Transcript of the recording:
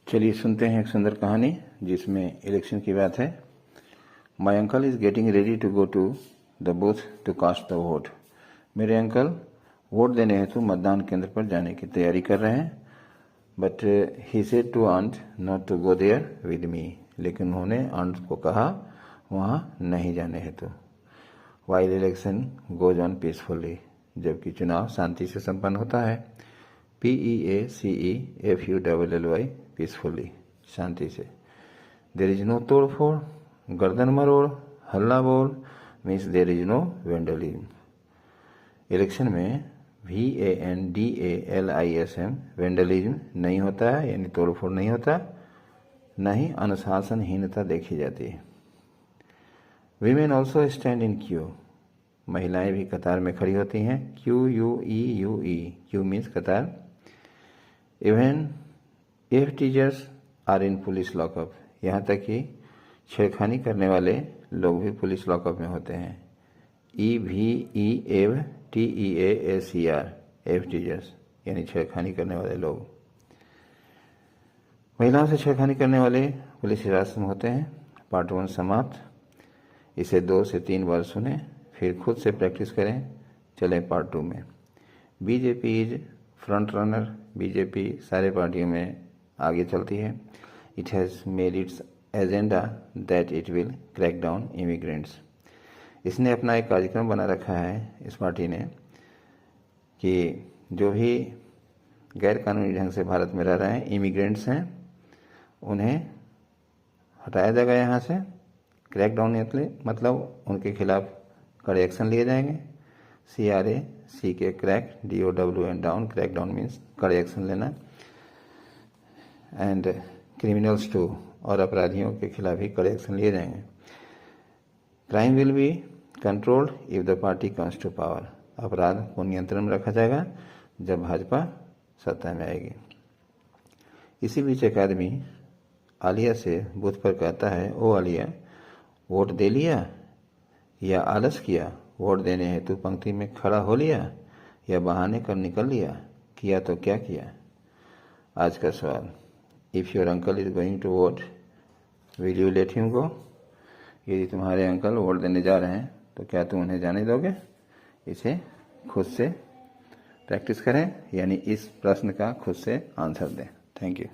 चलिए सुनते हैं एक सुंदर कहानी जिसमें इलेक्शन की बात है। My uncle is getting ready to go to the booth to cast the vote. मेरे अंकल वोट देने हेतु मतदान केंद्र पर जाने की तैयारी कर रहे हैं। But he said to aunt not to go there with me. लेकिन उन्होंने आंट को कहा वहाँ नहीं जाने हेतु। While election goes on peacefully. जबकि चुनाव शांति से संपन्न होता है। PEACEFULLY पीसफुली, शांति से। देर इज नो तोड़ फोड़, गर्दन मरोड़, हल्ला बोल means there is no vandalism. Election में VANDALISM वेंडलिज्म नहीं होता है, यानी तोड़ फोड़ नहीं होता, न ही अनुशासनहीनता देखी जाती है। Women also stand in queue. महिलाएं भी कतार में खड़ी होती हैं। QUEUE, क्यू मीन्स कतार। Even if teachers are in police lockup, यहाँ तक कि छेड़खानी करने वाले लोग भी पुलिस लॉकअप में होते हैं। EVEFTEACR, एफ टीचर्स यानी छेड़खानी करने वाले लोग। महिलाओं से छेड़खानी करने वाले पुलिस हिरासत में होते हैं। पार्ट 1 समाप्त। इसे 2 से 3 बार सुने, फिर खुद से प्रैक्टिस करें। चलें पार्ट 2 में। BJP is front runner. BJP सारे पार्टियों में आगे चलती है। It has made it's agenda that it will crack down immigrants. इसने अपना एक कार्यक्रम बना रखा है, इस पार्टी ने, कि जो भी गैर कानूनी ढंग से भारत में रह रहे हैं, इमिग्रेंट्स हैं, उन्हें हटाया जाएगा यहाँ से। क्रैक डाउन मतलब उनके खिलाफ कड़े एक्शन लिए जाएंगे। CRACK crack, DOWN down, crack down means कड़े एक्शन लेना। एंड क्रिमिनल्स टू, और अपराधियों के खिलाफ भी कड़े एक्शन लिए जाएंगे। Crime will be controlled if the party comes to power. अपराध को नियंत्रण में रखा जाएगा जब भाजपा सत्ता में आएगी। इसी बीच एक आदमी आलिया से बूथ पर कहता है, ओ आलिया, वोट दे लिया या आलस किया? वोट देने हेतु पंक्ति में खड़ा हो लिया या बहाने कर निकल लिया? किया तो क्या किया? आज का सवाल, if your uncle is going to vote will you let him go? यदि तुम्हारे अंकल वोट देने जा रहे हैं तो क्या तुम उन्हें जाने दोगे? इसे खुद से प्रैक्टिस करें, यानी इस प्रश्न का खुद से आंसर दें। Thank you.